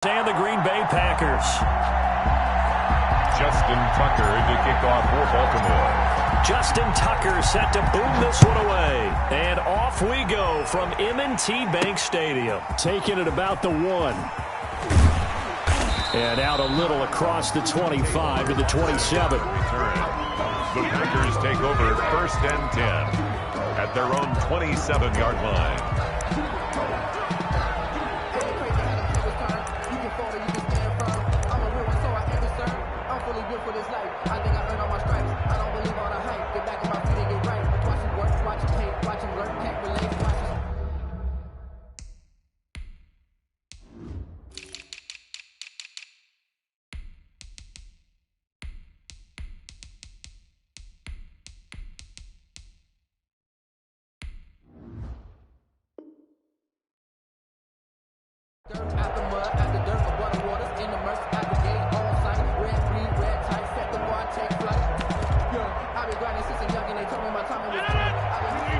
And the Green Bay Packers. Justin Tucker to kick off for Baltimore. Justin Tucker set to boom this one away. And off we go from M&T Bank Stadium. Taking it about the 1. And out a little across the 25 to the 27. The Packers take over first and 10 at their own 27-yard line. For this life, I think I earned all my stripes. I don't believe all the hype. Get back on my feet and get right. Watch him work, watch him hate, watch him work, can't relate, watch him. Dirt at the mud, at the dirt, of water waters, in the murk, at the gate, all sight, red, green, red, tight, set the bar, take flight. Yo, I've been grinding since a young and they told me my time was coming. I've been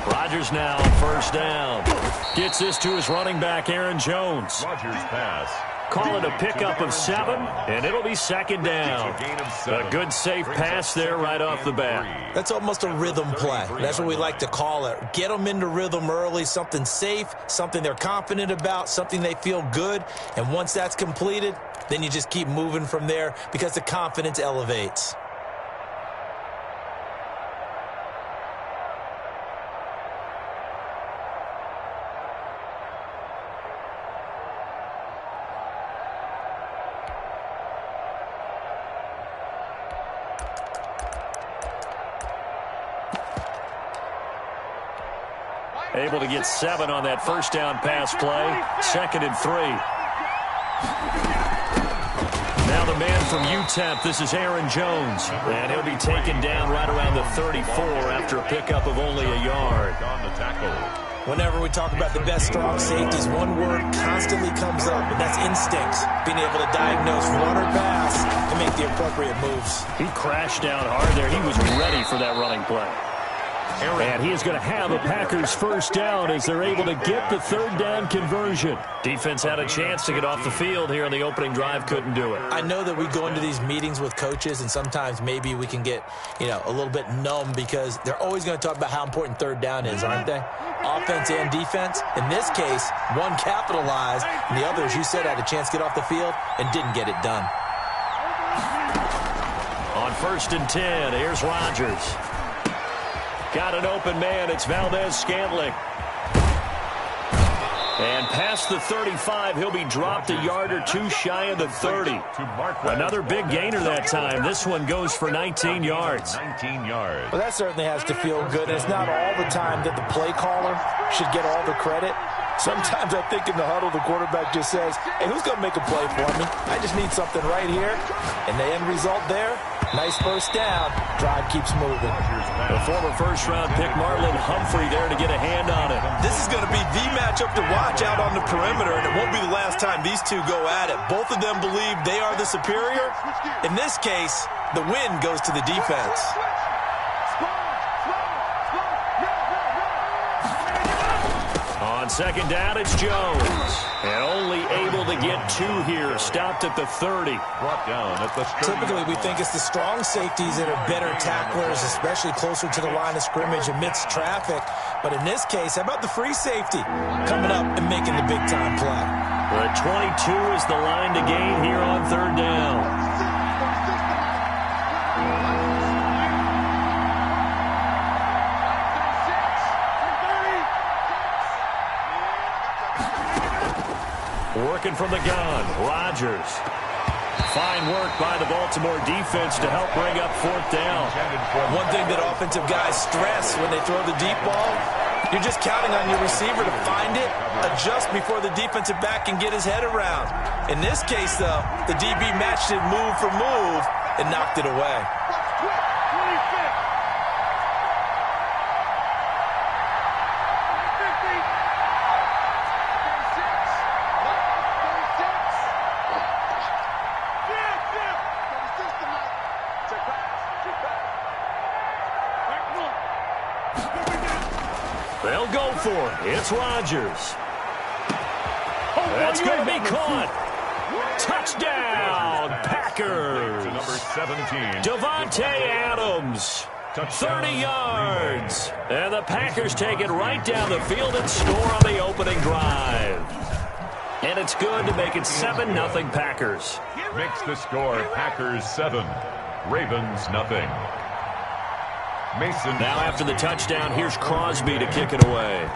Rodgers now first down. Gets this to his running back, Aaron Jones. Rodgers pass. Call it a pickup of 7, and it'll be second down. A good, safe pass there right off the bat. That's almost a rhythm play. That's what we like to call it. Get them into rhythm early, something safe, something they're confident about, something they feel good. And once that's completed, then you just keep moving from there because the confidence elevates. Able to get 7 on that first down pass play. 2nd and 3. Now the man from UTEP, this is Aaron Jones. And he'll be taken down right around the 34 after a pickup of only a yard. On the tackle. Whenever we talk about the best strong safeties, one word constantly comes up, and that's instinct. Being able to diagnose run or pass and make the appropriate moves. He crashed down hard there. He was ready for that running play. And he is going to have a Packers first down as they're able to get the third down conversion. Defense had a chance to get off the field here on the opening drive, couldn't do it. I know that we go into these meetings with coaches, and sometimes maybe we can get, a little bit numb because they're always going to talk about how important third down is, aren't they? Offense and defense. In this case, one capitalized, and the other, as you said, had a chance to get off the field and didn't get it done. On 1st and 10, here's Rodgers. Got an open man. It's Valdez-Scantling. And past the 35, he'll be dropped a yard or 2 shy of the 30. Another big gainer that time. This one goes for 19 yards. 19 yards. Well, that certainly has to feel good. And it's not all the time that the play caller should get all the credit. Sometimes I think in the huddle, the quarterback just says, hey, who's going to make a play for me? I just need something right here. And the end result there, nice first down. Drive keeps moving. The former first-round pick Marlon Humphrey there to get a hand on it. This is going to be the matchup to watch out on the perimeter, and it won't be the last time these two go at it. Both of them believe they are the superior. In this case, the win goes to the defense. On 2nd down, it's Jones. And only able to get 2 here. Stopped at the 30. Brought down at the Typically, we think it's the strong safeties that are better tacklers, especially closer to the line of scrimmage amidst traffic. But in this case, how about the free safety coming up and making the big-time play? The 22 is the line to gain here on 3rd down. Working from the gun, Rodgers. Fine work by the Baltimore defense to help bring up 4th down. One thing that offensive guys stress when they throw the deep ball, you're just counting on your receiver to find it, adjust before the defensive back can get his head around. In this case, though, the DB matched it move for move and knocked it away. They'll go for it. It's Rodgers. That's going to be caught. Touchdown, Packers. Number 17. Davante Adams. 30 yards. And the Packers take it right down the field and score on the opening drive. And it's good to make it 7-0 Packers. Makes the score Packers 7, Ravens nothing. Mason. Now after the touchdown, here's Crosby to kick it away.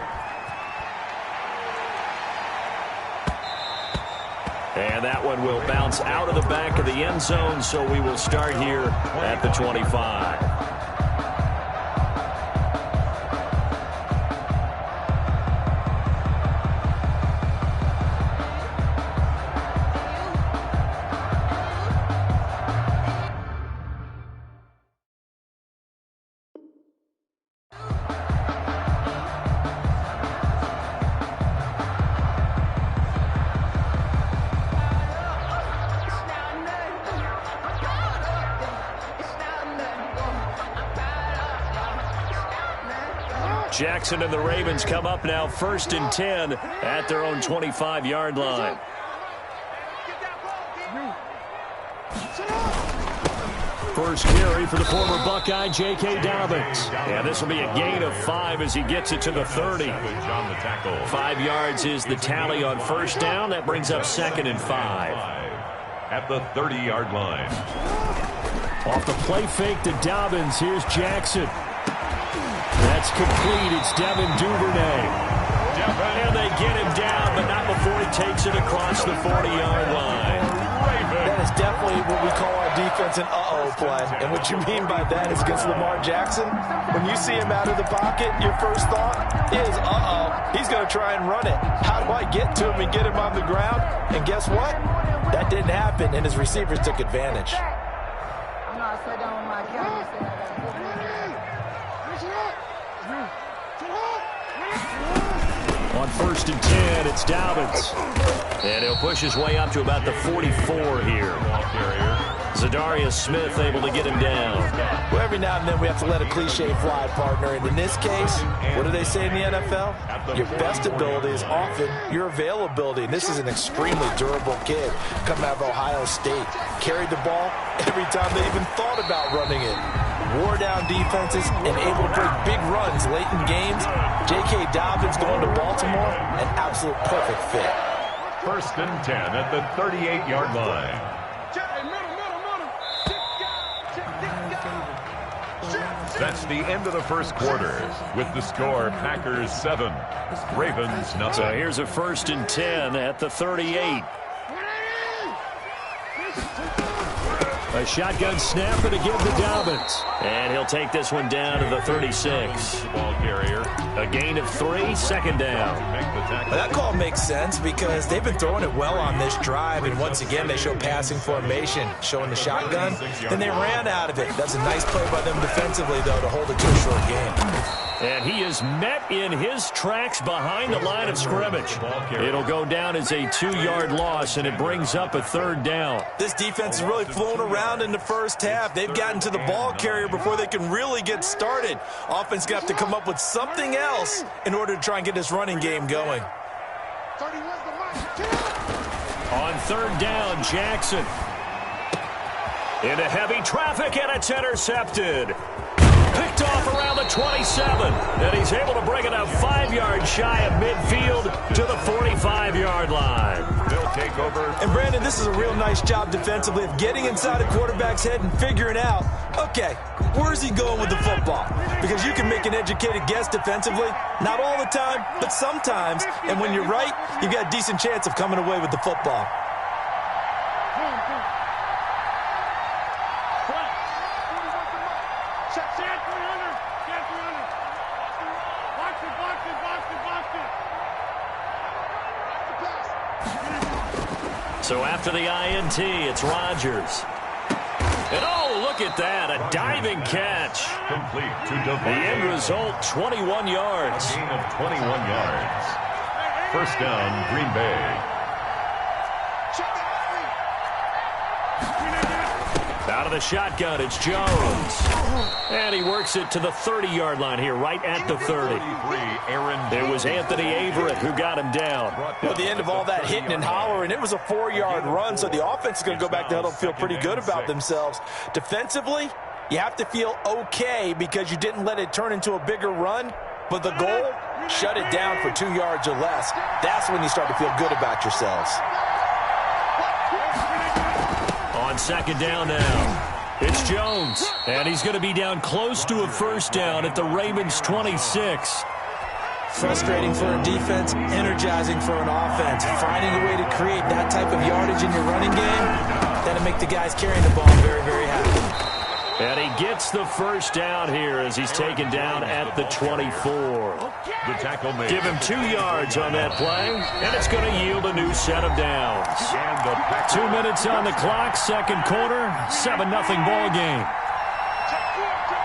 And that one will bounce out of the back of the end zone, so we will start here at the 25. Jackson and the Ravens come up now 1st and 10 at their own 25-yard line. First carry for the former Buckeye, J.K. Dobbins. And this will be a gain of 5 as he gets it to the 30. 5 yards is the tally on first down. That brings up 2nd and 5. At the 30-yard line. Off the play fake to Dobbins, here's Jackson. That's complete. It's Devin Duvernay. And they get him down, but not before he takes it across the 40-yard line. That is definitely what we call our defense an uh-oh play. And what you mean by that is against Lamar Jackson, when you see him out of the pocket, your first thought is, uh-oh, he's going to try and run it. How do I get to him and get him on the ground? And guess what? That didn't happen, and his receivers took advantage. On 1st and 10, it's Dobbins. And he'll push his way up to about the 44 here. Zadarius Smith able to get him down. Well, every now and then we have to let a cliche fly, partner. And in this case, what do they say in the NFL? Your best ability is often your availability. And this is an extremely durable kid coming out of Ohio State. Carried the ball every time they even thought about running it. Wore down defenses and able to break big runs late in games. J.K. Dobbins going to Baltimore, an absolute perfect fit. 1st and 10 at the 38-yard line. That's the end of the first quarter with the score Packers 7, Ravens nothing. So here's a 1st and 10 at the 38. A shotgun snap and a give to Dobbins. And he'll take this one down to the 36. Ball carrier. A gain of 3, 2nd down. That call makes sense because they've been throwing it well on this drive. And once again, they show passing formation, showing the shotgun. Then they ran out of it. That's a nice play by them defensively, though, to hold it to a short game. And he is met in his tracks behind the line of scrimmage. It'll go down as a 2-yard loss, and it brings up a 3rd down. This defense has really flown around in the first half. They've gotten to the ball carrier before they can really get started. Offense got to come up with something else in order to try and get this running game going. On 3rd down, Jackson. Into heavy traffic, and it's intercepted. Picked off around the 27, and he's able to bring it up 5 yards shy of midfield to the 45-yard line. They'll take over. And, Brandon, this is a real nice job defensively of getting inside a quarterback's head and figuring out, okay, where's he going with the football? Because you can make an educated guess defensively. Not all the time, but sometimes. And when you're right, you've got a decent chance of coming away with the football. So after the INT, it's Rodgers. And oh, look at that, a diving catch. Complete to Devin. The end result, 21 yards. A gain of 21 yards. 1st down, Green Bay. Out Out of the shotgun, it's Jones. And he works it to the 30-yard line here, right at the 30. It was Anthony Averett who got him down. Well, at the end of all that hitting and hollering, it was a 4-yard run, so the offense is going to go back to huddle and feel pretty good about themselves. Defensively, you have to feel okay because you didn't let it turn into a bigger run, but the goal, shut it down for 2 yards or less. That's when you start to feel good about yourselves. On second down now, it's Jones, and he's going to be down close to a first down at the Ravens' 26. Frustrating for a defense, energizing for an offense. Finding a way to create that type of yardage in your running game, that'll make the guys carrying the ball very, very happy. And he gets the first down here as he's taken down at the 24. The tackle made. Give him 2 yards on that play, and it's going to yield a new set of downs. 2 minutes on the clock, second quarter, 7-0 ball game.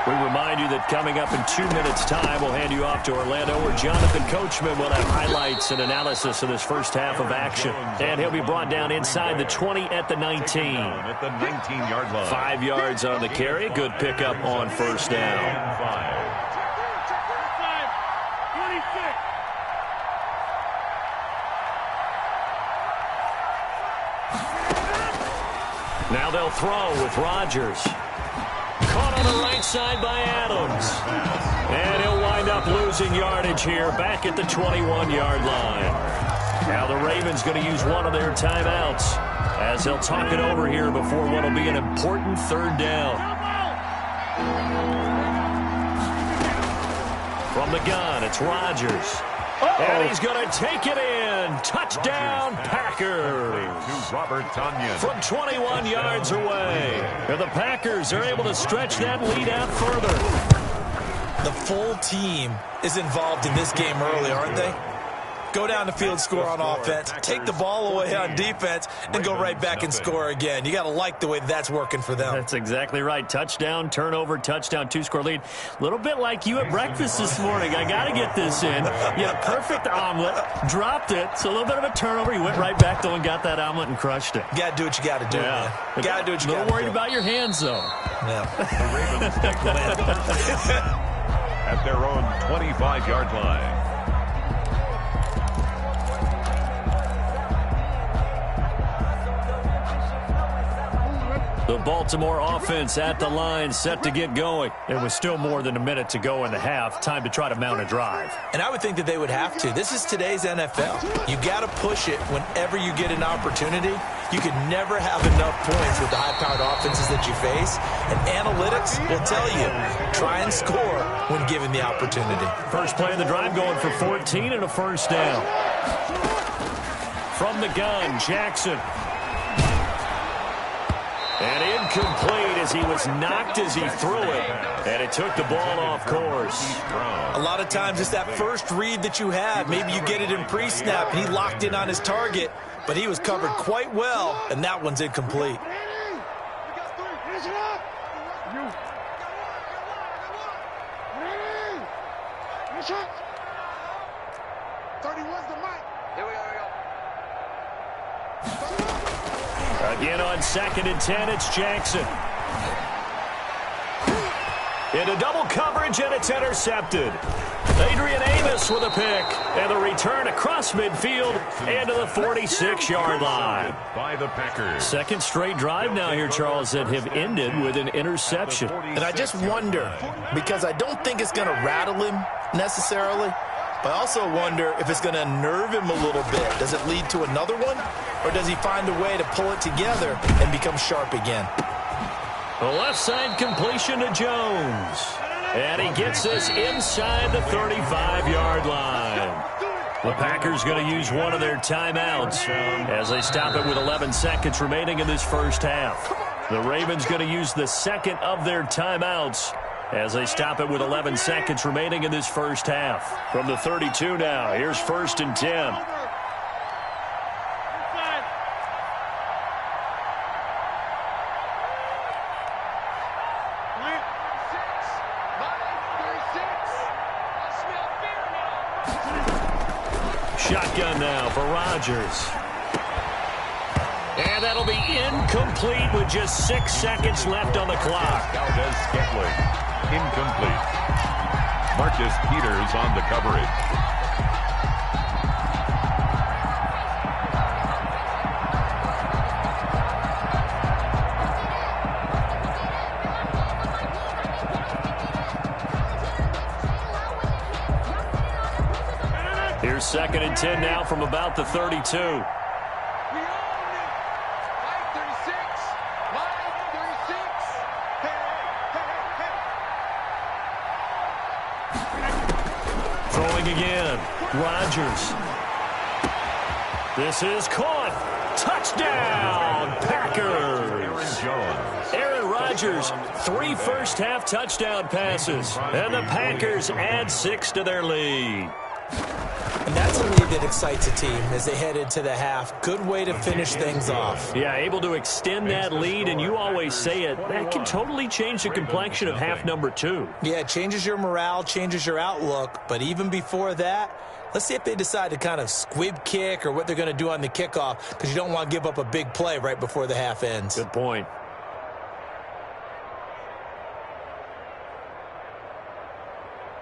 We remind you that coming up in 2 minutes' time, we'll hand you off to Orlando, where Jonathan Coachman will have highlights and analysis of this first half of action. And he'll be brought down inside the 20 at the 19. At the 19-yard line. 5 yards on the carry. Good pickup on first down. 5. Now they'll throw with Rodgers. Caught on the right side by Adams. And he'll wind up losing yardage here back at the 21-yard line. Now the Ravens going to use one of their timeouts as they'll talk it over here before what will be an important third down. From the gun, it's Rodgers. And he's going to take it in. Touchdown, Packers. To Robert Tonyan. From 21 yards away. And the Packers are able to stretch that lead out further. The full team is involved in this game early, aren't they? Go down the field, score on offense, take the ball away on defense, and go right back and score again. You got to like the way that's working for them. That's exactly right. Touchdown, turnover, touchdown, 2-score lead. A little bit like you at breakfast this morning. I got to get this in. You had a perfect omelet, dropped it. So a little bit of a turnover. You went right back, though, and got that omelet and crushed it. You got to do what you got to do, man. You got to do what you got to do. A little worried about your hands, though. Yeah. The Ravens take the win at their own 25-yard line. The Baltimore offense at the line, set to get going. It was still more than a minute to go in the half. Time to try to mount a drive. And I would think that they would have to. This is today's NFL. You got to push it whenever you get an opportunity. You can never have enough points with the high-powered offenses that you face. And analytics will tell you, try and score when given the opportunity. First play of the drive going for 14 and a first down. From the gun, Jackson. And incomplete as he was knocked as he threw it. And it took the ball off course. A lot of times it's that first read that you have. Maybe you get it in pre-snap and he locked in on his target. But he was covered quite well, and that one's incomplete. Again on second and 10, it's Jackson. Into double coverage, and it's intercepted. Adrian Amos with a pick, and the return across midfield and to the 46-yard line. By the Packers. Second straight drive now here, Charles, that have ended with an interception. And I just wonder, because I don't think it's going to rattle him necessarily, but I also wonder if it's going to unnerve him a little bit. Does it lead to another one, or does he find a way to pull it together and become sharp again? The left side completion to Jones. And he gets this inside the 35-yard line. The Packers going to use one of their timeouts as they stop it with 11 seconds remaining in this first half. The Ravens going to use the second of their timeouts as they stop it with 11 seconds remaining in this first half. From the 32 now, here's first and 10. Shotgun now for Rodgers. And that'll will be incomplete with just 6 seconds left on the clock. Scantling, incomplete. Marcus Peters on the coverage. Here's 2nd and 10 now from about the 32. Throwing again. Rodgers. This is caught. Touchdown, Packers. Aaron Rodgers, 3 first-half touchdown passes. And the Packers add 6 to their lead. And that's a lead that excites a team as they head into the half. Good way to finish things off. Yeah, able to extend that lead, and you always say it, that can totally change the complexion of half number 2. Yeah, it changes your morale, changes your outlook, but even before that, let's see if they decide to kind of squib kick or what they're going to do on the kickoff, because you don't want to give up a big play right before the half ends. Good point.